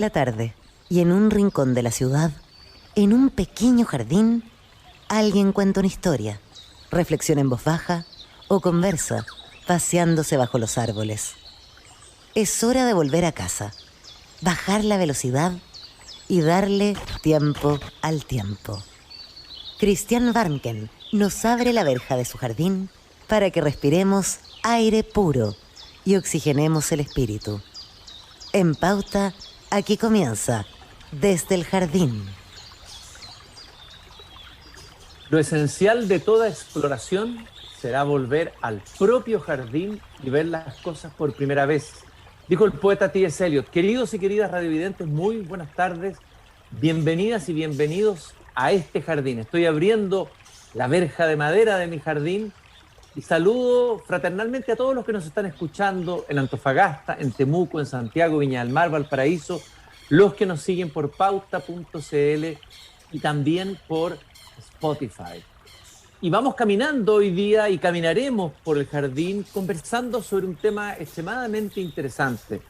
La tarde, y en un rincón de la ciudad, en un pequeño jardín, alguien cuenta una historia, reflexiona en voz baja o conversa, paseándose bajo los árboles. Es hora de volver a casa, bajar la velocidad y darle tiempo al tiempo. Christian Warnken nos abre la verja de su jardín para que respiremos aire puro y oxigenemos el espíritu. En Pauta, aquí comienza Desde el Jardín. Lo esencial de toda exploración será volver al propio jardín y ver las cosas por primera vez, dijo el poeta T.S. Eliot. Queridos y queridas radiovidentes, muy buenas tardes, bienvenidas y bienvenidos a este jardín. Estoy abriendo la verja de madera de mi jardín y saludo fraternalmente a todos los que nos están escuchando en Antofagasta, en Temuco, en Santiago, Viña del Mar, Valparaíso, los que nos siguen por pauta.cl y también por Spotify. Y vamos caminando hoy día y caminaremos por el jardín conversando sobre un tema extremadamente interesante,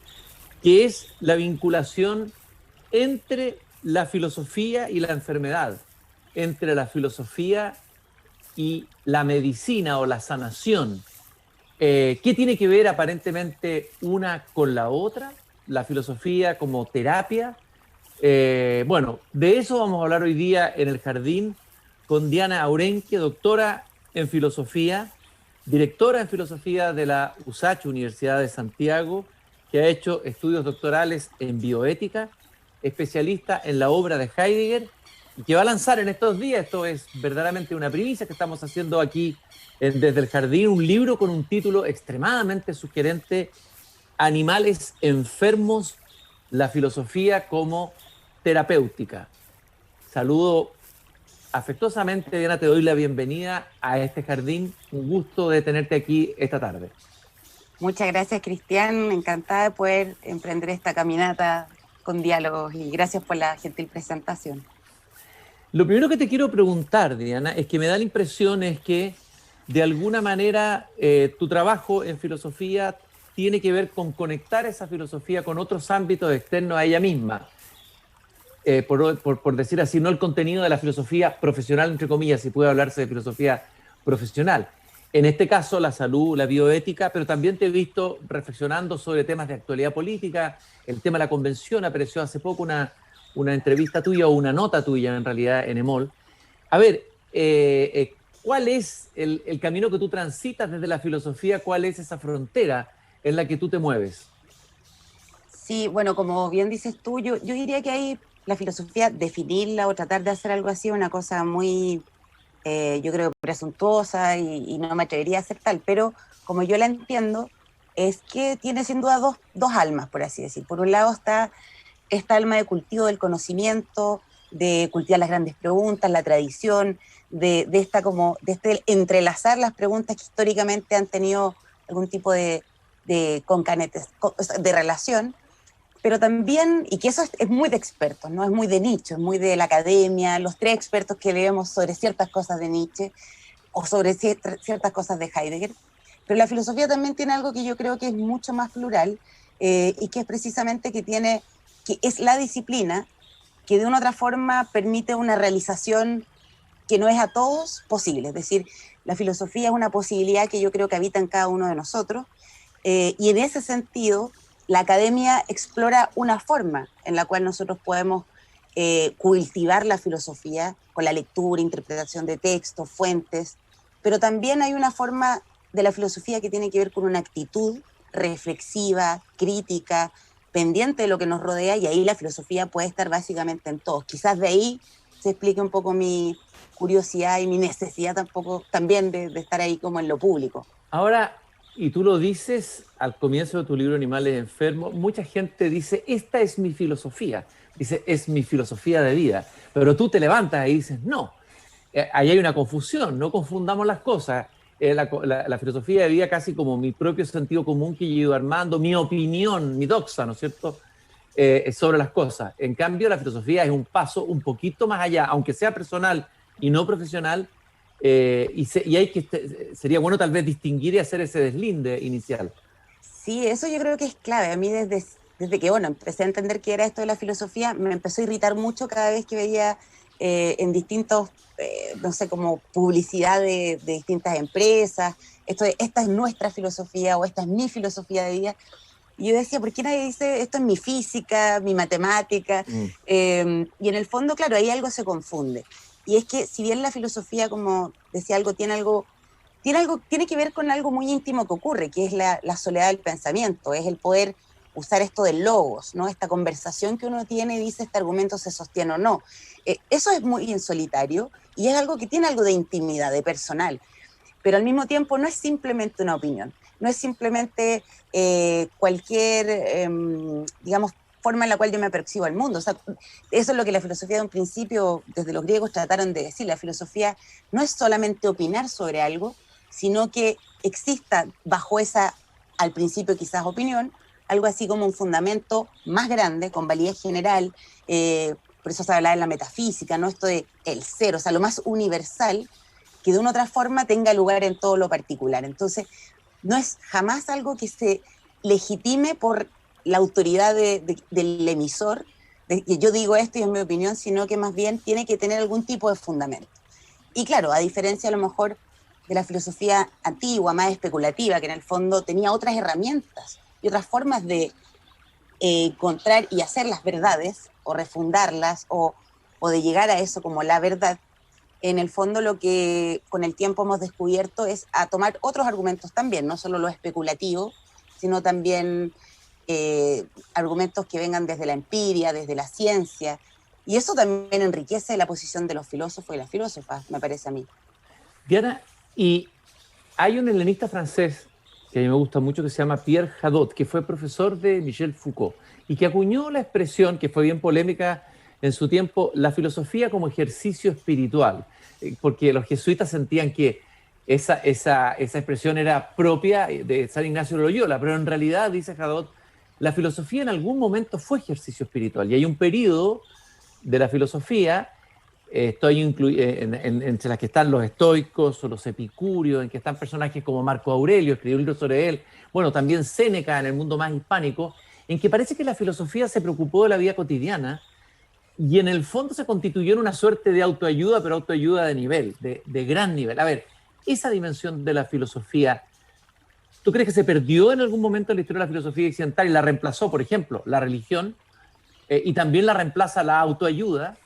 que es la vinculación entre la filosofía y la enfermedad, entre la filosofía y la medicina o la sanación. ¿Qué tiene que ver aparentemente una con la otra? La filosofía como terapia. Bueno, de eso vamos a hablar hoy día en el jardín con Diana Aurenque, doctora en filosofía, directora en filosofía de la USACH, Universidad de Santiago, que ha hecho estudios doctorales en bioética, especialista en la obra de Heidegger, y que va a lanzar en estos días, esto es verdaderamente una primicia que estamos haciendo aquí Desde el Jardín, un libro con un título extremadamente sugerente: Animales enfermos, la filosofía como terapéutica. Saludo afectuosamente, Diana, te doy la bienvenida a este jardín. Un gusto de tenerte aquí esta tarde. Muchas gracias, Cristian. Encantada de poder emprender esta caminata con diálogos y gracias por la gentil presentación. Lo primero que te quiero preguntar, Diana, es que me da la impresión es que de alguna manera tu trabajo en filosofía tiene que ver con conectar esa filosofía con otros ámbitos externos a ella misma. Por decir así, no el contenido de la filosofía profesional, entre comillas, si puede hablarse de filosofía profesional. En este caso, la salud, la bioética, pero también te he visto reflexionando sobre temas de actualidad política. El tema de la convención apareció hace poco una entrevista tuya o una nota tuya, en realidad, en EMOL. A ver, ¿cuál es el camino que tú transitas desde la filosofía? ¿Cuál es esa frontera en la que tú te mueves? Sí, bueno, como bien dices tú, yo diría que hay la filosofía, definirla o tratar de hacer algo así, una cosa muy, yo creo, presuntuosa y no me atrevería a hacer tal, pero como yo la entiendo, es que tiene sin duda dos almas, por así decir. Por un lado está esta alma de cultivo del conocimiento, de cultivar las grandes preguntas, la tradición, de este entrelazar las preguntas que históricamente han tenido algún tipo de concanetes, de relación, pero también, y que eso es muy de expertos, ¿no? Es muy de nicho, es muy de la academia, los tres expertos que leemos sobre ciertas cosas de Nietzsche o sobre ciertas cosas de Heidegger. Pero la filosofía también tiene algo que yo creo que es mucho más plural, y que es precisamente que es la disciplina que de una u otra forma permite una realización que no es a todos posible. Es decir, la filosofía es una posibilidad que yo creo que habita en cada uno de nosotros, y en ese sentido la academia explora una forma en la cual nosotros podemos cultivar la filosofía con la lectura, interpretación de textos, fuentes, pero también hay una forma de la filosofía que tiene que ver con una actitud reflexiva, crítica, pendiente de lo que nos rodea, y ahí la filosofía puede estar básicamente en todos. Quizás de ahí se explique un poco mi curiosidad y mi necesidad también de estar ahí como en lo público. Ahora, y tú lo dices al comienzo de tu libro Animales Enfermos, mucha gente dice, esta es mi filosofía, dice, es mi filosofía de vida, pero tú te levantas y dices, no, ahí hay una confusión, no confundamos las cosas. La filosofía de vida casi como mi propio sentido común que yo he ido armando, mi opinión, mi doxa, ¿no es cierto?, sobre las cosas. En cambio, la filosofía es un paso un poquito más allá, aunque sea personal y no profesional, sería bueno tal vez distinguir y hacer ese deslinde inicial. Sí, eso yo creo que es clave. A mí desde que, bueno, empecé a entender qué era esto de la filosofía, me empezó a irritar mucho cada vez que veía en distintos, no sé, como publicidad de distintas empresas, esto de, esta es nuestra filosofía o esta es mi filosofía de vida. Y yo decía, ¿por qué nadie dice esto es mi física, mi matemática? Y en el fondo, claro, ahí algo se confunde. Y es que si bien la filosofía, como decía algo, tiene que ver con algo muy íntimo que ocurre, que es la soledad del pensamiento, es el poder usar esto del logos, ¿no? Esta conversación que uno tiene y dice este argumento se sostiene o no. Eso es muy insolitario y es algo que tiene algo de intimidad, de personal, pero al mismo tiempo no es simplemente una opinión, no es simplemente cualquier, digamos, forma en la cual yo me percibo al mundo. O sea, eso es lo que la filosofía de un principio, desde los griegos, trataron de decir. La filosofía no es solamente opinar sobre algo, sino que exista bajo esa, al principio quizás opinión, algo así como un fundamento más grande, con validez general, por eso se habla de la metafísica, ¿no? Esto de el ser, o sea, lo más universal, que de una u otra forma tenga lugar en todo lo particular. Entonces, no es jamás algo que se legitime por la autoridad del emisor, de que yo digo esto y es mi opinión, sino que más bien tiene que tener algún tipo de fundamento. Y claro, a diferencia a lo mejor de la filosofía antigua, más especulativa, que en el fondo tenía otras herramientas y otras formas de encontrar y hacer las verdades, o refundarlas, o de llegar a eso como la verdad, en el fondo lo que con el tiempo hemos descubierto es a tomar otros argumentos también, no solo lo especulativo, sino también argumentos que vengan desde la empiria, desde la ciencia, y eso también enriquece la posición de los filósofos y las filósofas, me parece a mí. Diana, y hay un helenista francés que a mí me gusta mucho que se llama Pierre Hadot, que fue profesor de Michel Foucault y que acuñó la expresión, que fue bien polémica en su tiempo, la filosofía como ejercicio espiritual, porque los jesuitas sentían que esa expresión era propia de San Ignacio de Loyola, pero en realidad, dice Hadot, la filosofía en algún momento fue ejercicio espiritual y hay un periodo de la filosofía, entre las que están los estoicos o los epicúreos, en que están personajes como Marco Aurelio, escribió un libro sobre él, bueno, también Séneca en el mundo más hispánico, en que parece que la filosofía se preocupó de la vida cotidiana y en el fondo se constituyó en una suerte de autoayuda, pero autoayuda de nivel, de gran nivel. A ver, esa dimensión de la filosofía, ¿tú crees que se perdió en algún momento en la historia de la filosofía occidental y la reemplazó, por ejemplo, la religión? Y también la reemplaza la autoayuda,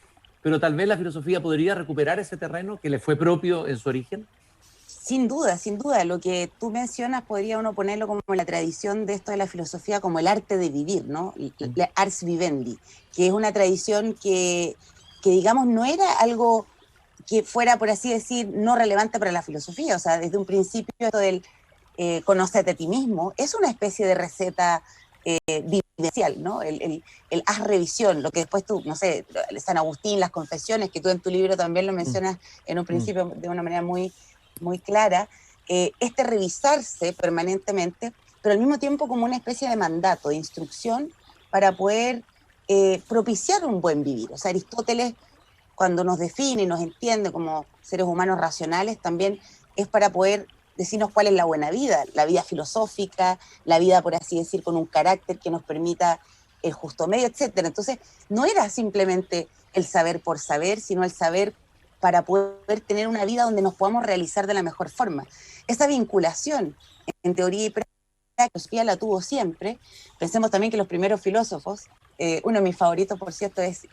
pero tal vez la filosofía podría recuperar ese terreno que le fue propio en su origen. Sin duda, sin duda. Lo que tú mencionas podría uno ponerlo como la tradición de esto de la filosofía, como el arte de vivir, ¿no? La ars vivendi, que es una tradición que digamos, no era algo que fuera, por así decir, no relevante para la filosofía. O sea, desde un principio esto del conócete a ti mismo es una especie de receta vivencial, ¿no? El haz revisión, lo que después tú, no sé, San Agustín, las confesiones, que tú en tu libro también lo mencionas en un principio de una manera muy, muy clara, este revisarse permanentemente, pero al mismo tiempo como una especie de mandato, de instrucción para poder propiciar un buen vivir. O sea, Aristóteles, cuando nos define y nos entiende como seres humanos racionales, también es para poder decirnos cuál es la buena vida, la vida filosófica, la vida, por así decir, con un carácter que nos permita el justo medio, etcétera. Entonces, no era simplemente el saber por saber, sino el saber para poder tener una vida donde nos podamos realizar de la mejor forma. Esa vinculación en teoría y práctica, la filosofía la tuvo siempre. Pensemos también que los primeros filósofos, uno de mis favoritos, por cierto, es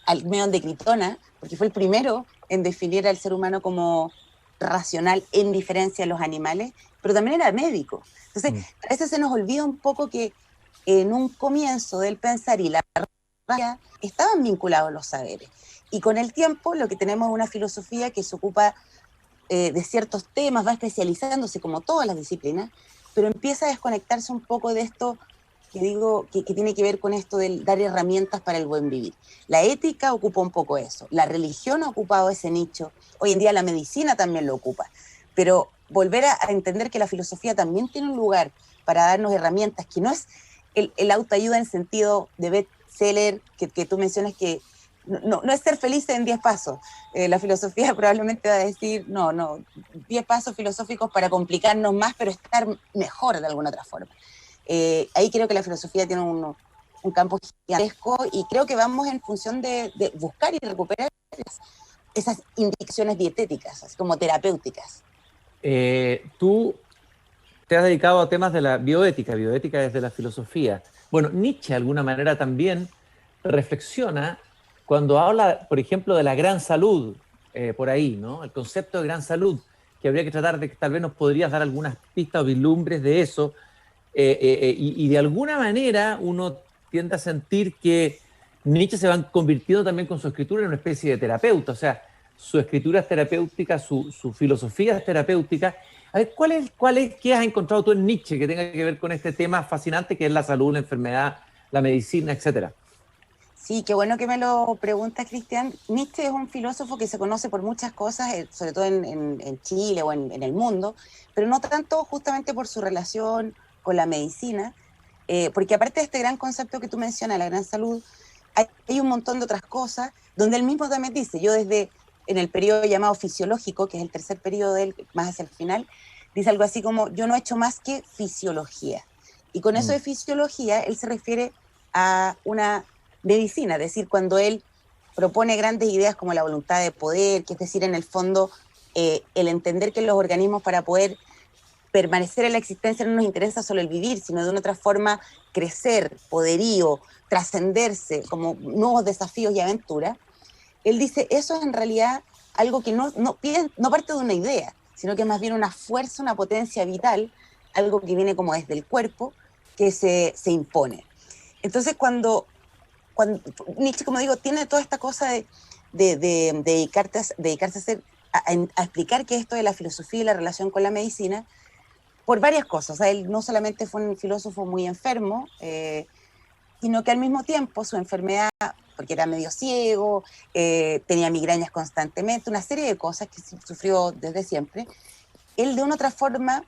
Alcmeón de Critona, porque fue el primero en definir al ser humano como racional en diferencia a los animales, pero también era médico. Entonces, a veces se nos olvida un poco que en un comienzo del pensar y la realidad estaban vinculados los saberes. Y con el tiempo lo que tenemos es una filosofía que se ocupa de ciertos temas, va especializándose como todas las disciplinas, pero empieza a desconectarse un poco de esto que digo que tiene que ver con esto de dar herramientas para el buen vivir. La ética ocupa un poco eso, la religión ha ocupado ese nicho, hoy en día la medicina también lo ocupa, pero volver a entender que la filosofía también tiene un lugar para darnos herramientas, que no es el autoayuda en sentido de bestseller que tú mencionas, que no es ser feliz en 10 pasos. La filosofía probablemente va a decir, no, 10 pasos filosóficos para complicarnos más, pero estar mejor de alguna otra forma. Ahí creo que la filosofía tiene un campo gigantesco y creo que vamos en función de buscar y recuperar esas indicaciones dietéticas, así como terapéuticas. Tú te has dedicado a temas de la bioética, bioética desde la filosofía. Bueno, Nietzsche de alguna manera también reflexiona cuando habla, por ejemplo, de la gran salud, por ahí, ¿no? El concepto de gran salud, que habría que tratar de que tal vez nos podrías dar algunas pistas o vislumbres de eso, y de alguna manera uno tiende a sentir que Nietzsche se va convirtiendo también con su escritura en una especie de terapeuta, o sea, su escritura es terapéutica, su filosofía es terapéutica. A ver, ¿qué has encontrado tú en Nietzsche que tenga que ver con este tema fascinante que es la salud, la enfermedad, la medicina, etcétera? Sí, qué bueno que me lo preguntas, Cristian. Nietzsche es un filósofo que se conoce por muchas cosas, sobre todo en Chile o en el mundo, pero no tanto justamente por su relación con la medicina, porque aparte de este gran concepto que tú mencionas, la gran salud, hay un montón de otras cosas donde él mismo también dice, yo desde en el periodo llamado fisiológico, que es el tercer periodo de él, más hacia el final, dice algo así como, yo no he hecho más que fisiología. Y con eso de fisiología, él se refiere a una medicina, es decir, cuando él propone grandes ideas como la voluntad de poder, que es decir, en el fondo, el entender que los organismos para poder permanecer en la existencia no nos interesa solo el vivir, sino de una otra forma crecer, poderío, trascenderse, como nuevos desafíos y aventuras. Él dice, eso es en realidad algo que no parte de una idea, sino que es más bien una fuerza, una potencia vital, algo que viene como desde el cuerpo, que se impone. Entonces, cuando Nietzsche, como digo, tiene toda esta cosa de dedicarse a explicar qué es esto de la filosofía y la relación con la medicina, por varias cosas. O sea, él no solamente fue un filósofo muy enfermo, sino que al mismo tiempo su enfermedad, porque era medio ciego, tenía migrañas constantemente, una serie de cosas que sufrió desde siempre, él de una otra forma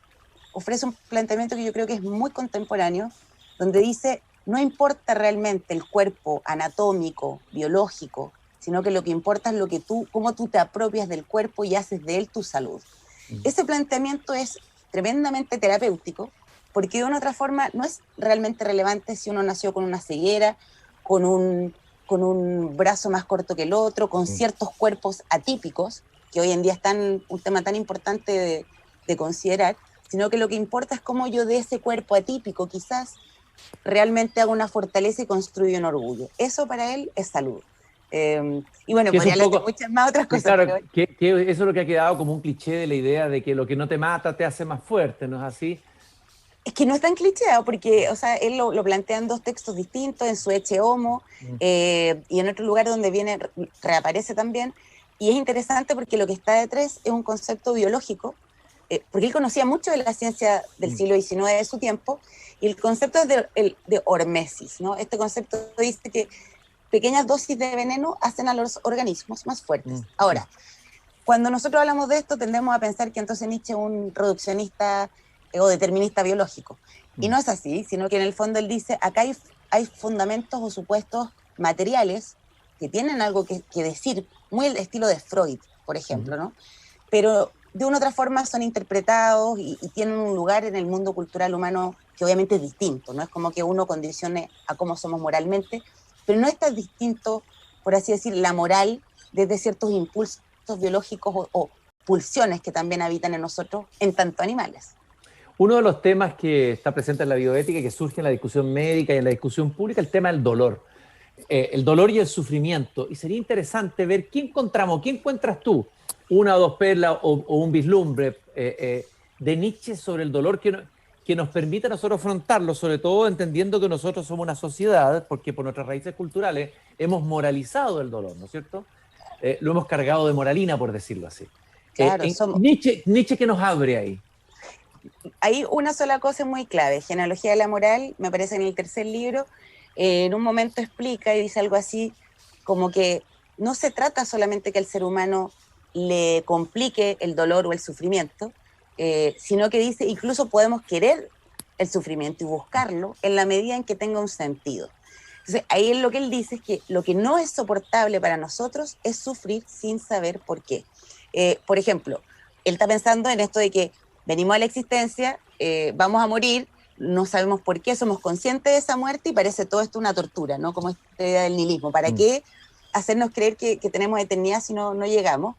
ofrece un planteamiento que yo creo que es muy contemporáneo, donde dice, no importa realmente el cuerpo anatómico, biológico, sino que lo que importa es cómo tú te apropias del cuerpo y haces de él tu salud. Ese planteamiento es tremendamente terapéutico, porque de una otra forma no es realmente relevante si uno nació con una ceguera, con un brazo más corto que el otro, con ciertos cuerpos atípicos, que hoy en día es un tema tan importante de considerar, sino que lo que importa es cómo yo de ese cuerpo atípico quizás realmente hago una fortaleza y construyo un orgullo. Eso para él es salud. Y bueno, Que es podría un hablar de poco, muchas más otras cosas, claro, pero que eso es lo que ha quedado como un cliché de la idea de que lo que no te mata te hace más fuerte, ¿no es así? es que no es tan clichéado porque, o sea, él lo plantea en dos textos distintos, en su Ecce Homo y en otro lugar donde reaparece también. Y es interesante porque lo que está detrás es un concepto biológico, porque él conocía mucho de la ciencia del siglo XIX de su tiempo, y el concepto es de hormesis, ¿no? Este concepto dice que pequeñas dosis de veneno hacen a los organismos más fuertes. Ahora, cuando nosotros hablamos de esto, tendemos a pensar que entonces Nietzsche es un reduccionista o determinista biológico. Y no es así, sino que en el fondo él dice, acá hay fundamentos o supuestos materiales que tienen algo que decir, muy el estilo de Freud, por ejemplo, ¿no? Pero de una u otra forma son interpretados y tienen un lugar en el mundo cultural humano que obviamente es distinto, no es como que uno condicione a cómo somos moralmente, pero no es tan distinto, por así decir, la moral desde ciertos impulsos biológicos o pulsiones que también habitan en nosotros, en tanto animales. Uno de los temas que está presente en la bioética y que surge en la discusión médica y en la discusión pública es el tema del dolor. El dolor y el sufrimiento. Y sería interesante ver qué encontramos, qué encuentras tú, una o dos perlas o un vislumbre de Nietzsche sobre el dolor que nos permita a nosotros afrontarlo, sobre todo entendiendo que nosotros somos una sociedad, porque por nuestras raíces culturales hemos moralizado el dolor, ¿no es cierto? Lo hemos cargado de moralina, por decirlo así. Claro, Nietzsche, ¿qué nos abre ahí? hay una sola cosa muy clave, Genealogía de la Moral, me parece en el tercer libro, en un momento explica y dice algo así como que no se trata solamente que al ser humano le complique el dolor o el sufrimiento, sino que dice incluso podemos querer el sufrimiento y buscarlo en la medida en que tenga un sentido. Entonces ahí lo que él dice es que lo que no es soportable para nosotros es sufrir sin saber por qué. Por ejemplo, él está pensando en esto de que venimos a la existencia, vamos a morir no sabemos por qué, somos conscientes de esa muerte y parece todo esto una tortura, ¿no? Como esta idea del nihilismo. ¿Para qué hacernos creer que tenemos eternidad si no llegamos?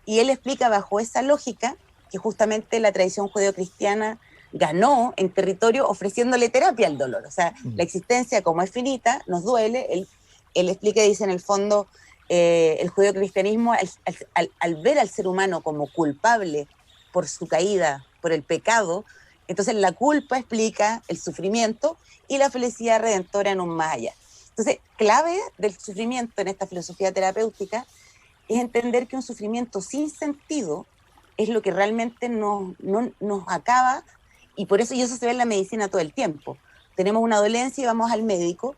Y él explica bajo esa lógica que justamente la tradición judeocristiana ganó en territorio ofreciéndole terapia al dolor. O sea, la existencia como es finita, nos duele. Él explica y dice en el fondo, el judeocristianismo al ver al ser humano como culpable por su caída, por el pecado, entonces la culpa explica el sufrimiento y la felicidad redentora en un más allá. Entonces, clave del sufrimiento en esta filosofía terapéutica es entender que un sufrimiento sin sentido es lo que realmente nos acaba, y por eso, y eso se ve en la medicina todo el tiempo. Tenemos una dolencia y vamos al médico,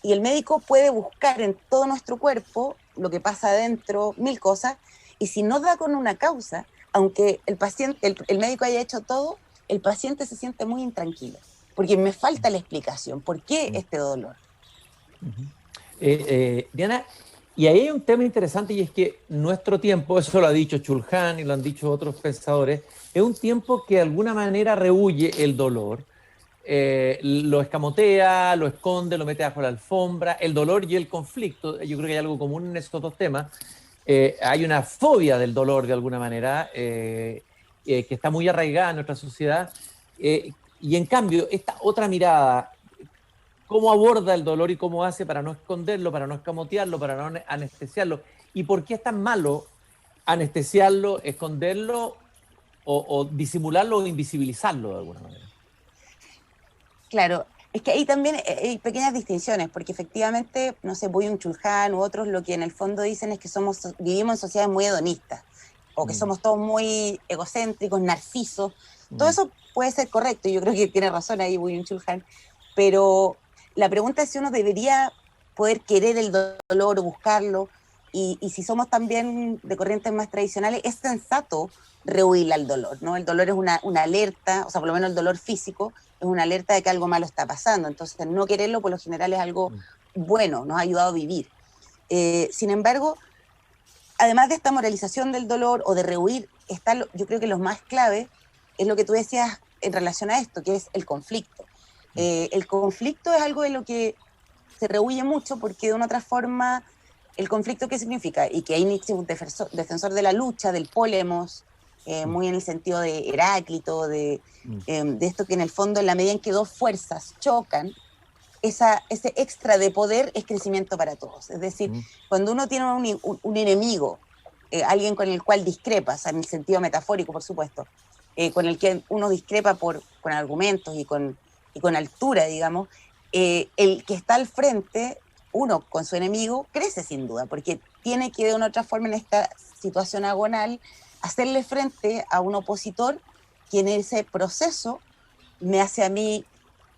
y el médico puede buscar en todo nuestro cuerpo lo que pasa adentro, mil cosas, y si no da con una causa, aunque el paciente, el médico haya hecho todo, el paciente se siente muy intranquilo, porque me falta la explicación, ¿por qué este dolor? Diana, y ahí hay un tema interesante, y es que nuestro tiempo, eso lo ha dicho Chulhan y lo han dicho otros pensadores, es un tiempo que de alguna manera rehúye el dolor, lo escamotea, lo esconde, lo mete bajo la alfombra, el dolor y el conflicto. Yo creo que hay algo común en estos dos temas. Hay una fobia del dolor de alguna manera, que está muy arraigada en nuestra sociedad, y en cambio esta otra mirada, cómo aborda el dolor y cómo hace para no esconderlo, para no escamotearlo, para no anestesiarlo, y por qué es tan malo anestesiarlo, esconderlo o disimularlo o invisibilizarlo de alguna manera. Claro, es que ahí también hay pequeñas distinciones, porque efectivamente, no sé, Byung-Chul Han u otros lo que en el fondo dicen es que vivimos en sociedades muy hedonistas, o que somos todos muy egocéntricos, narcisos. Todo eso puede ser correcto, y yo creo que tiene razón ahí Byung-Chul Han, pero la pregunta es si uno debería poder querer el dolor o buscarlo, y si somos también de corrientes más tradicionales, es sensato rehuir al dolor, ¿no? El dolor es una alerta, o sea, por lo menos el dolor físico es una alerta de que algo malo está pasando, entonces no quererlo por lo general es algo bueno, nos ha ayudado a vivir. Sin embargo, además de esta moralización del dolor o de rehuir, yo creo que lo más clave es lo que tú decías en relación a esto, que es el conflicto. El conflicto es algo de lo que se rehuye mucho porque de una otra forma, el conflicto, ¿qué significa? Y que ahí Nietzsche es un defensor de la lucha, del pólemos, muy en el sentido de Heráclito, de esto que en el fondo, en la medida en que dos fuerzas chocan, ese extra de poder es crecimiento para todos. Es decir, cuando uno tiene un enemigo, alguien con el cual discrepas, en el sentido metafórico, por supuesto, con el que uno discrepa con argumentos y con altura, digamos, el que está al frente, uno con su enemigo, crece sin duda, porque tiene que de una u otra forma en esta situación agonal hacerle frente a un opositor que en ese proceso me hace a mí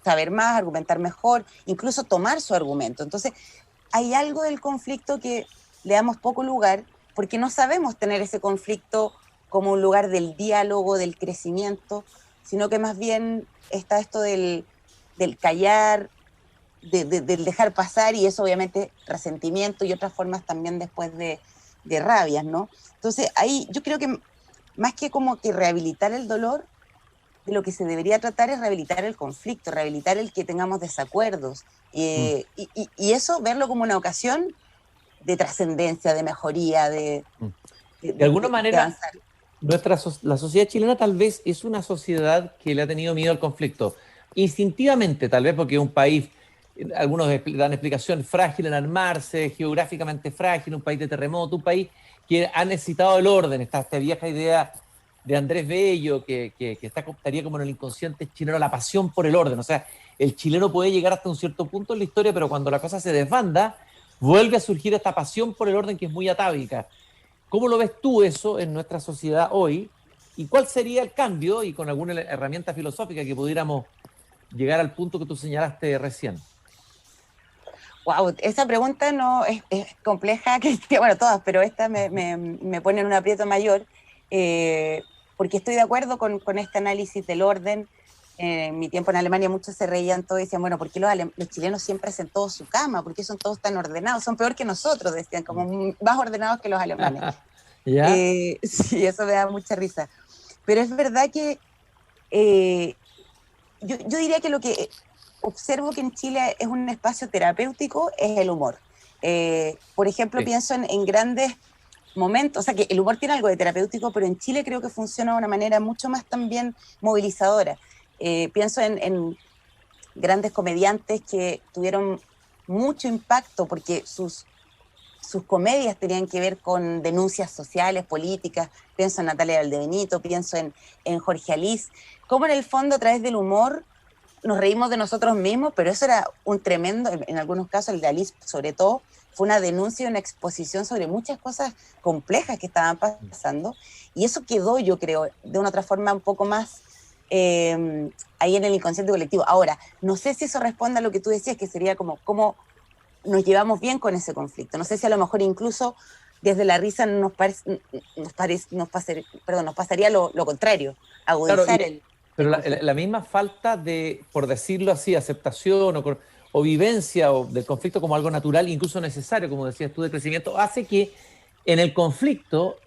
saber más, argumentar mejor, incluso tomar su argumento. Entonces, hay algo del conflicto que le damos poco lugar porque no sabemos tener ese conflicto como un lugar del diálogo, del crecimiento, sino que más bien está esto del callar, del dejar pasar, y eso obviamente resentimiento y otras formas también después de rabias, ¿no? Entonces ahí yo creo que más que como que rehabilitar el dolor, de lo que se debería tratar es rehabilitar el conflicto, rehabilitar el que tengamos desacuerdos, y eso verlo como una ocasión de trascendencia, de mejoría, de alguna manera la sociedad chilena tal vez es una sociedad que le ha tenido miedo al conflicto, instintivamente tal vez porque es un país, algunos dan explicación, frágil en armarse, geográficamente frágil, un país de terremoto, un país que ha necesitado el orden. Está esta vieja idea de Andrés Bello que estaría como en el inconsciente chileno, la pasión por el orden. O sea, el chileno puede llegar hasta un cierto punto en la historia, pero cuando la cosa se desbanda, vuelve a surgir esta pasión por el orden que es muy atávica. ¿Cómo lo ves tú eso en nuestra sociedad hoy? ¿Y cuál sería el cambio, y con alguna herramienta filosófica que pudiéramos llegar al punto que tú señalaste recién? Wow, esa pregunta no es compleja, bueno, todas, pero esta me pone en un aprieto mayor, porque estoy de acuerdo con este análisis del orden. En mi tiempo en Alemania muchos se reían todos y decían, bueno, ¿por qué los chilenos siempre hacen todo su cama? ¿Por qué son todos tan ordenados? Son peor que nosotros, decían, como más ordenados que los alemanes. ¿Ya? Sí, eso me da mucha risa. Pero es verdad que yo diría que lo que observo que en Chile es un espacio terapéutico es el humor. Por ejemplo, Sí. pienso en grandes momentos, o sea que el humor tiene algo de terapéutico, pero en Chile creo que funciona de una manera mucho más también movilizadora. Pienso en grandes comediantes que tuvieron mucho impacto porque sus comedias tenían que ver con denuncias sociales, políticas. Pienso en Natalia Valdebenito, pienso en Jorge Alís, cómo en el fondo a través del humor nos reímos de nosotros mismos, pero eso era un tremendo, en algunos casos el de Alice sobre todo, fue una denuncia y una exposición sobre muchas cosas complejas que estaban pasando, y eso quedó, yo creo, de una otra forma un poco más ahí en el inconsciente colectivo. Ahora, no sé si eso responde a lo que tú decías, que sería como cómo nos llevamos bien con ese conflicto. No sé si a lo mejor incluso desde la risa nos pasaría lo contrario, Claro, agudizar el pero conflicto. la misma falta de, por decirlo así, aceptación o vivencia o del conflicto como algo natural, incluso necesario, como decías tú, de crecimiento, hace que en el conflicto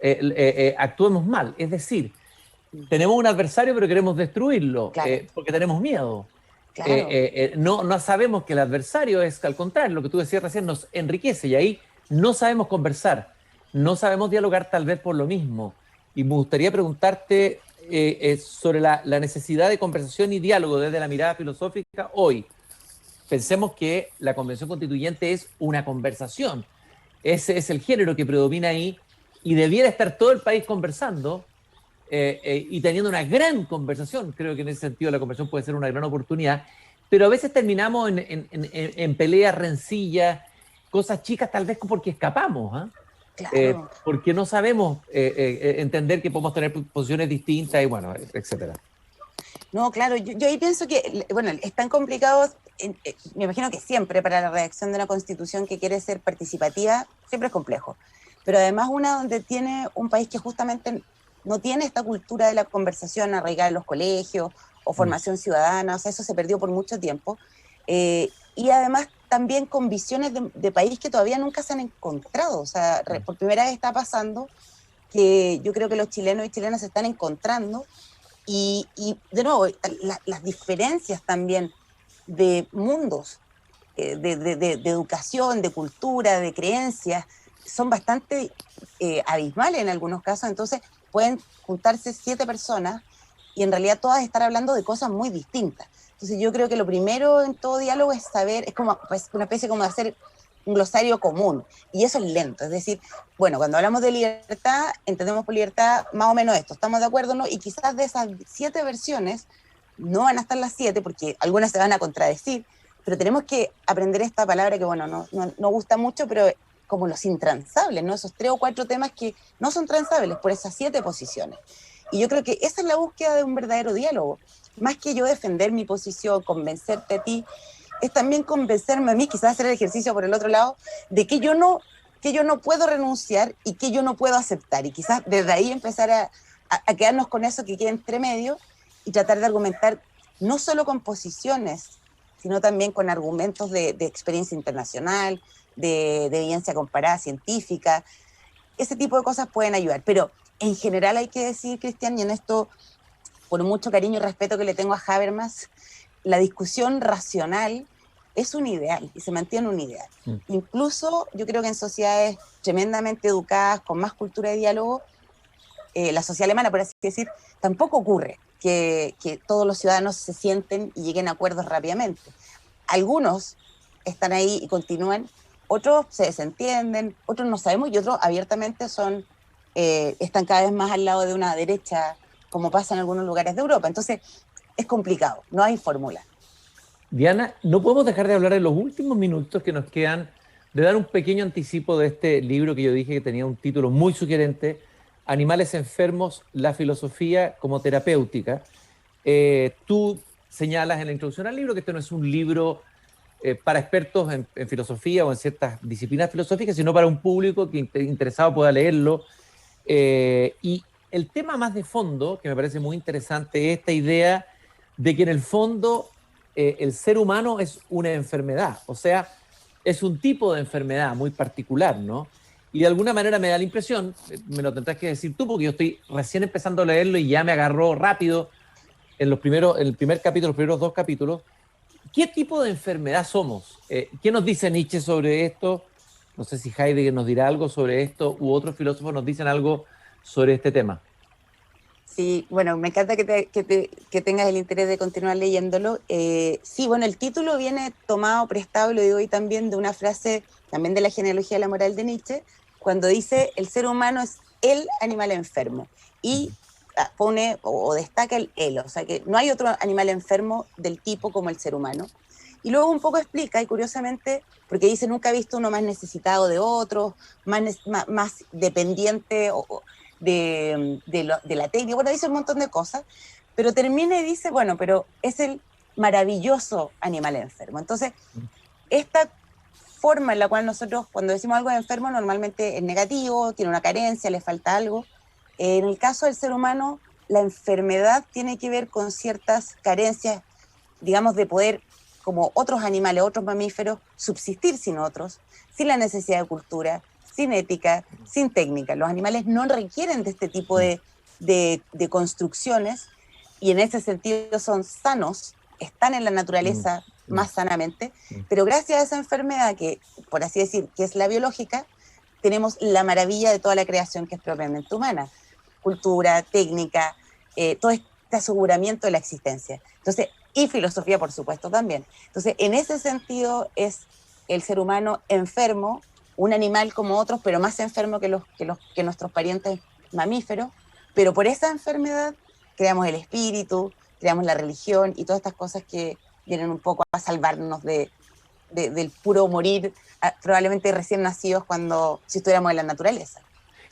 actuemos mal. Es decir, tenemos un adversario pero queremos destruirlo Claro, porque tenemos miedo. claro. No sabemos que el adversario es, al contrario, lo que tú decías recién, nos enriquece y ahí no sabemos conversar, no sabemos dialogar tal vez por lo mismo. Y me gustaría preguntarte sobre la necesidad de conversación y diálogo desde la mirada filosófica hoy. Pensemos que la Convención Constituyente es una conversación. Ese es el género que predomina ahí y debiera estar todo el país conversando y teniendo una gran conversación. Creo que en ese sentido la conversación puede ser una gran oportunidad, pero a veces terminamos en peleas, rencillas, cosas chicas, tal vez porque escapamos, Claro. porque no sabemos entender que podemos tener posiciones distintas y bueno, etcétera. No, claro, yo ahí pienso que, bueno, es tan complicado, me imagino que siempre para la redacción de una constitución que quiere ser participativa, siempre es complejo. Pero además una donde tiene un país que justamente no tiene esta cultura de la conversación arraigada en los colegios o Mm. formación ciudadana, o sea, eso se perdió por mucho tiempo. Y además también con visiones de país que todavía nunca se han encontrado, o sea, por primera vez está pasando que yo creo que los chilenos y chilenas se están encontrando y de nuevo, las diferencias también de mundos, de educación, de cultura, de creencias, son bastante abismales en algunos casos. Entonces pueden juntarse 7 personas y en realidad todas estar hablando de cosas muy distintas. Entonces yo creo que lo primero en todo diálogo es saber, es como pues, una especie como de hacer un glosario común, y eso es lento, es decir, bueno, cuando hablamos de libertad, entendemos por libertad más o menos esto, ¿estamos de acuerdo? ¿No? Y quizás de esas 7 versiones, no van a estar las 7, porque algunas se van a contradecir, pero tenemos que aprender esta palabra que, bueno, no gusta mucho, pero como los intransables, ¿no? Esos 3 o 4 temas que no son transables por esas 7 posiciones. Y yo creo que esa es la búsqueda de un verdadero diálogo. Más que yo defender mi posición, convencerte a ti, es también convencerme a mí, quizás hacer el ejercicio por el otro lado, de que yo no puedo renunciar y que yo no puedo aceptar. Y quizás desde ahí empezar a quedarnos con eso que queda entre medio y tratar de argumentar no solo con posiciones, sino también con argumentos de experiencia internacional, de evidencia comparada científica. Ese tipo de cosas pueden ayudar. Pero en general hay que decir, Cristian, y en esto, por mucho cariño y respeto que le tengo a Habermas, la discusión racional es un ideal y se mantiene un ideal. Mm. Incluso yo creo que en sociedades tremendamente educadas, con más cultura de diálogo, la sociedad alemana, por así decir, tampoco ocurre que todos los ciudadanos se sienten y lleguen a acuerdos rápidamente. Algunos están ahí y continúan, otros se desentienden, otros no sabemos y otros abiertamente están cada vez más al lado de una derecha, como pasa en algunos lugares de Europa. Entonces, es complicado, no hay fórmula. Diana, no podemos dejar de hablar en los últimos minutos que nos quedan de dar un pequeño anticipo de este libro que yo dije que tenía un título muy sugerente, Animales enfermos, la filosofía como terapéutica. Tú señalas en la introducción al libro que este no es un libro para expertos en filosofía o en ciertas disciplinas filosóficas, sino para un público que interesado pueda leerlo. Y el tema más de fondo, que me parece muy interesante, es esta idea de que en el fondo el ser humano es una enfermedad, o sea, es un tipo de enfermedad muy particular, ¿no? Y de alguna manera me da la impresión, me lo tendrás que decir tú, porque yo estoy recién empezando a leerlo y ya me agarró rápido, en el primer capítulo, los primeros dos capítulos, ¿qué tipo de enfermedad somos? ¿Qué nos dice Nietzsche sobre esto? No sé si Heidegger nos dirá algo sobre esto u otros filósofos nos dicen algo sobre este tema. Sí, bueno, me encanta que tengas el interés de continuar leyéndolo. Sí, bueno, el título viene tomado, prestado, lo digo hoy también, de una frase también de la genealogía de la moral de Nietzsche, cuando dice el ser humano es el animal enfermo. Y pone o destaca el él, o sea que no hay otro animal enfermo del tipo como el ser humano. Y luego un poco explica, y curiosamente, porque dice nunca he visto uno más necesitado de otro, más dependiente de la técnica, bueno, dice un montón de cosas, pero termina y dice, bueno, pero es el maravilloso animal enfermo. Entonces, esta forma en la cual nosotros, cuando decimos algo de enfermo, normalmente es negativo, tiene una carencia, le falta algo. En el caso del ser humano, la enfermedad tiene que ver con ciertas carencias, digamos, de poder, como otros animales, otros mamíferos, subsistir sin otros, sin la necesidad de cultura, sin ética, sin técnica. Los animales no requieren de este tipo de construcciones y en ese sentido son sanos, están en la naturaleza más sanamente, pero gracias a esa enfermedad que, por así decir, que es la biológica, tenemos la maravilla de toda la creación que es propiamente humana. Cultura, técnica, todo este aseguramiento de la existencia. Entonces, y filosofía, por supuesto, también. Entonces, en ese sentido es el ser humano enfermo, un animal como otros, pero más enfermo que nuestros parientes mamíferos, pero por esa enfermedad creamos el espíritu, creamos la religión y todas estas cosas que vienen un poco a salvarnos del puro morir, probablemente recién nacidos cuando si estuviéramos en la naturaleza.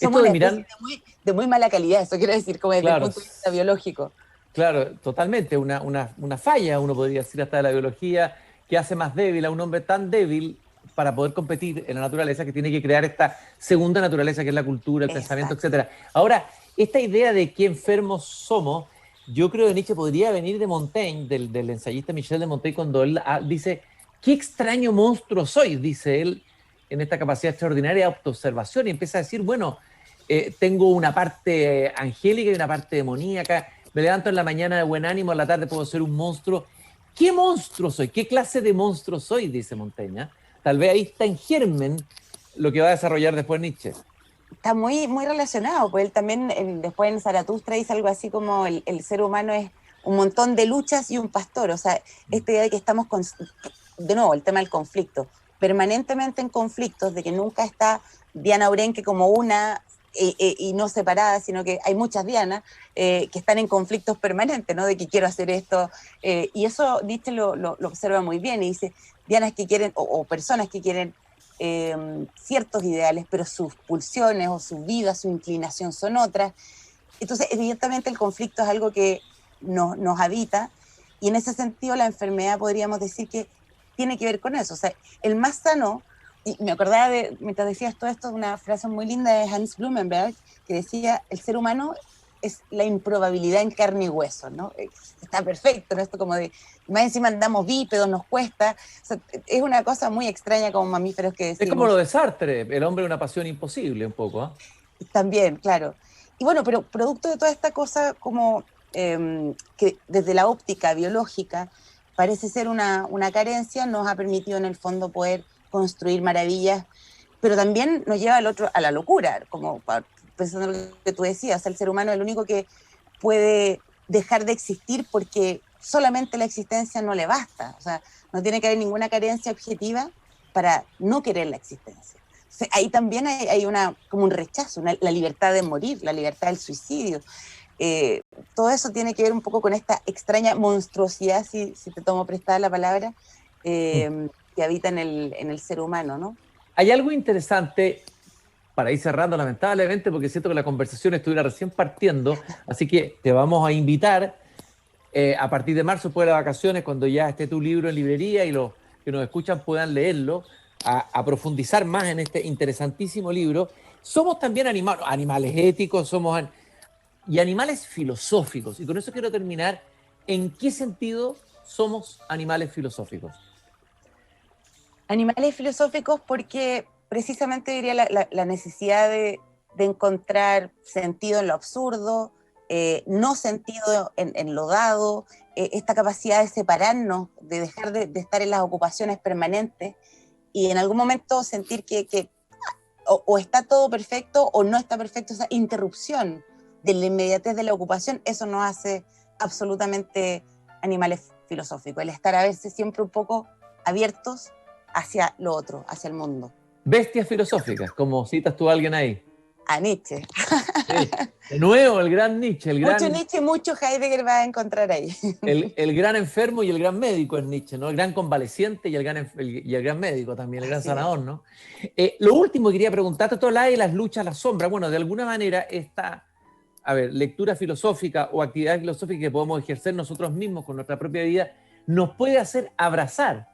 Somos Esto de una especie mirar, de muy mala calidad, eso quiero decir, como desde el claro, punto de vista biológico. claro, totalmente, una falla, uno podría decir hasta de la biología, que hace más débil a un hombre tan débil para poder competir en la naturaleza, que tiene que crear esta segunda naturaleza que es la cultura, el pensamiento, Exacto. etcétera. Ahora, esta idea de qué enfermos somos, yo creo que Nietzsche podría venir de Montaigne, del ensayista Michel de Montaigne, cuando él dice, qué extraño monstruo soy, dice él, en esta capacidad extraordinaria de autoobservación, y empieza a decir, bueno, tengo una parte angélica y una parte demoníaca, me levanto en la mañana de buen ánimo, en la tarde puedo ser un monstruo. ¿Qué monstruo soy? ¿Qué clase de monstruo soy? Dice Montaigne. Tal vez ahí está en germen lo que va a desarrollar después Nietzsche. Está muy, muy relacionado, pues él también después en Zaratustra dice algo así como el ser humano es un montón de luchas y un pastor, o sea, esta idea de que estamos, de nuevo, el tema del conflicto, permanentemente en conflictos, de que nunca está Diana Urenque como una y no separada, sino que hay muchas Dianas que están en conflictos permanentes, ¿no? De que quiero hacer esto, y eso Nietzsche lo observa muy bien y dice, Dianas que quieren, o personas que quieren ciertos ideales, pero sus pulsiones o su vida, su inclinación son otras. Entonces, evidentemente el conflicto es algo que nos habita y en ese sentido la enfermedad podríamos decir que tiene que ver con eso. O sea, el más sano, y me acordaba mientras decías todo esto, de una frase muy linda de Hans Blumenberg que decía, el ser humano es la improbabilidad en carne y hueso, ¿no? Está perfecto, ¿no? Esto como de, más encima andamos bípedos, nos cuesta, o sea, es una cosa muy extraña como mamíferos que Es como decimos. lo de Sartre, el hombre es una pasión imposible, un poco. También, claro. Y bueno, pero producto de toda esta cosa como que desde la óptica biológica parece ser una carencia, nos ha permitido en el fondo poder construir maravillas, pero también nos lleva al otro, a la locura, como pensando en lo que tú decías, el ser humano es el único que puede dejar de existir porque solamente la existencia no le basta, o sea, no tiene que haber ninguna carencia objetiva para no querer la existencia. Entonces, ahí también hay como un rechazo, la libertad de morir, la libertad del suicidio. Todo eso tiene que ver un poco con esta extraña monstruosidad, si te tomo prestada la palabra, que habita en el ser humano, ¿no? Hay algo interesante para ir cerrando, lamentablemente, porque siento que la conversación estuviera recién partiendo, así que te vamos a invitar a partir de marzo, después de las vacaciones, cuando ya esté tu libro en librería y los que nos escuchan puedan leerlo, a profundizar más en este interesantísimo libro. Somos también animales éticos, y animales filosóficos. Y con eso quiero terminar. ¿En qué sentido somos animales filosóficos? Animales filosóficos porque precisamente diría la necesidad de encontrar sentido en lo absurdo, no sentido enlodado, esta capacidad de separarnos, de dejar de estar en las ocupaciones permanentes y en algún momento sentir que o está todo perfecto o no está perfecto, esa interrupción de la inmediatez de la ocupación, eso nos hace absolutamente animales filosóficos, el estar a veces siempre un poco abiertos hacia lo otro, hacia el mundo. Bestias filosóficas, como citas tú a alguien ahí. A Nietzsche. Sí. De nuevo, el gran Nietzsche. Mucho Nietzsche, mucho Heidegger va a encontrar ahí. El gran enfermo y el gran médico es Nietzsche, ¿no? El gran convaleciente y el gran médico también, el gran sanador, ¿no? Lo último que quería preguntarte, tú hablabas de las luchas a la sombra. Bueno, de alguna manera esta, lectura filosófica o actividad filosófica que podemos ejercer nosotros mismos con nuestra propia vida, nos puede hacer abrazar,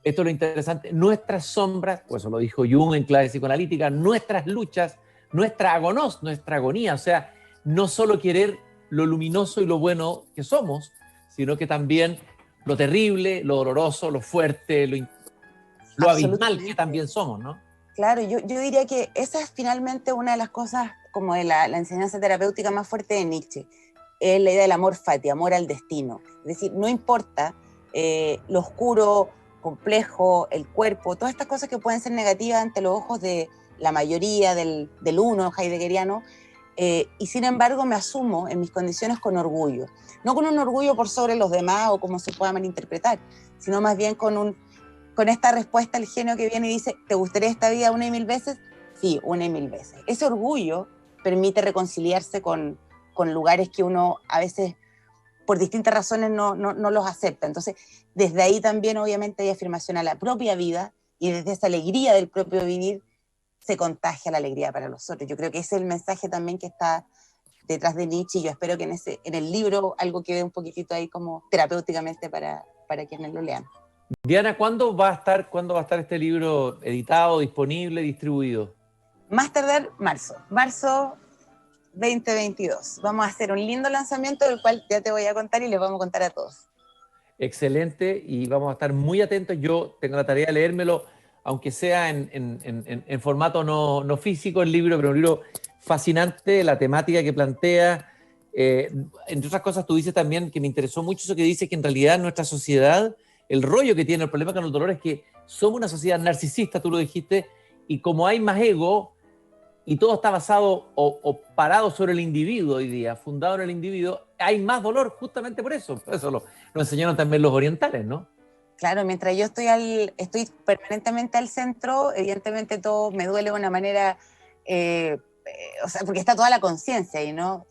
esto es lo interesante, nuestras sombras, pues eso lo dijo Jung en clave psicoanalítica, nuestras luchas, nuestra agonós, nuestra agonía, o sea, no solo querer lo luminoso y lo bueno que somos, sino que también lo terrible, lo doloroso, lo fuerte, lo abismal que también somos, ¿no? Claro, yo diría que esa es finalmente una de las cosas como de la enseñanza terapéutica más fuerte de Nietzsche, es la idea del amor fati, amor al destino. Es decir, no importa lo oscuro, complejo, el cuerpo, todas estas cosas que pueden ser negativas ante los ojos de la mayoría del uno heideggeriano, y sin embargo me asumo en mis condiciones con orgullo. No con un orgullo por sobre los demás o como se pueda malinterpretar, sino más bien con esta respuesta al genio que viene y dice, ¿te gustaría esta vida 1.000 veces? Sí, 1.000 veces. Ese orgullo permite reconciliarse con lugares que uno a veces por distintas razones no los acepta. Entonces, desde ahí también obviamente hay afirmación a la propia vida y desde esa alegría del propio vivir se contagia la alegría para los otros. Yo creo que ese es el mensaje también que está detrás de Nietzsche y yo espero que en el libro algo quede un poquitito ahí como terapéuticamente para quienes lo lean. Diana, ¿cuándo va a estar este libro editado, disponible, distribuido? Más tardar marzo 2022. Vamos a hacer un lindo lanzamiento del cual ya te voy a contar y les vamos a contar a todos. Excelente, y vamos a estar muy atentos. Yo tengo la tarea de leérmelo, aunque sea en formato no físico el libro, pero un libro fascinante, la temática que plantea. Entre otras cosas, tú dices también que me interesó mucho eso que dices, que en realidad nuestra sociedad, el rollo que tiene, el problema con el dolor es que somos una sociedad narcisista, tú lo dijiste, y como hay más ego, y todo está basado o parado sobre el individuo hoy día, fundado en el individuo, hay más dolor justamente por eso. Por eso lo enseñaron también los orientales, ¿no? Claro, mientras yo estoy permanentemente al centro, evidentemente todo me duele de una manera, o sea, porque está toda la conciencia ahí, ¿no?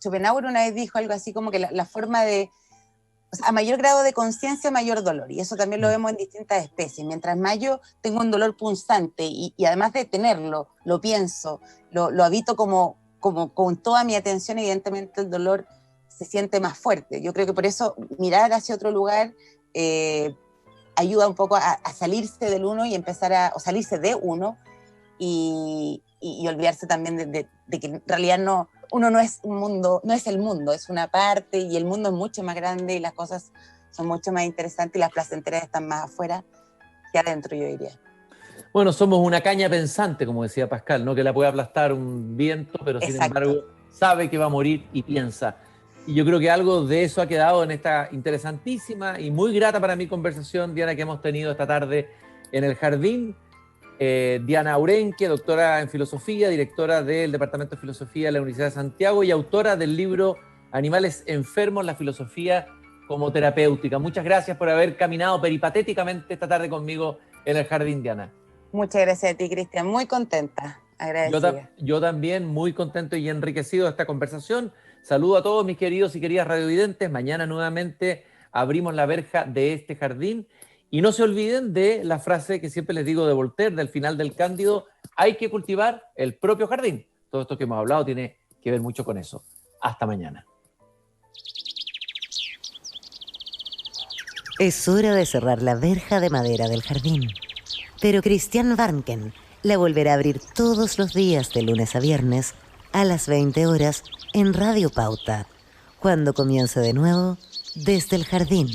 Schopenhauer una vez dijo algo así como que la forma de, o sea, a mayor grado de conciencia, mayor dolor, y eso también lo vemos en distintas especies. Mientras más yo tengo un dolor punzante y además de tenerlo, lo pienso, lo habito como con toda mi atención, evidentemente el dolor se siente más fuerte. Yo creo que por eso mirar hacia otro lugar ayuda un poco a salirse del uno y o salirse de uno y olvidarse también de que en realidad uno no es un mundo, no es el mundo, es una parte y el mundo es mucho más grande y las cosas son mucho más interesantes y las placenteras están más afuera que adentro, yo diría. Bueno, somos una caña pensante, como decía Pascal, ¿no? Que la puede aplastar un viento, pero sin embargo sabe que va a morir y piensa. Y yo creo que algo de eso ha quedado en esta interesantísima y muy grata para mí conversación, Diana, que hemos tenido esta tarde en el Jardín. Diana Urenque, doctora en filosofía, directora del Departamento de Filosofía de la Universidad de Santiago y autora del libro Animales enfermos, la filosofía como terapéutica. Muchas gracias por haber caminado peripatéticamente esta tarde conmigo en el Jardín, Diana. Muchas gracias a ti, Cristian. Muy contenta, agradecida. Yo también muy contento y enriquecido de esta conversación. Saludo a todos mis queridos y queridas radiovidentes. Mañana nuevamente abrimos la verja de este jardín. Y no se olviden de la frase que siempre les digo de Voltaire, del final del Cándido: hay que cultivar el propio jardín. Todo esto que hemos hablado tiene que ver mucho con eso. Hasta mañana. Es hora de cerrar la verja de madera del jardín. Pero Christian Warnken la volverá a abrir todos los días de lunes a viernes a las 20 horas en Radio Pauta, cuando comience de nuevo Desde el Jardín.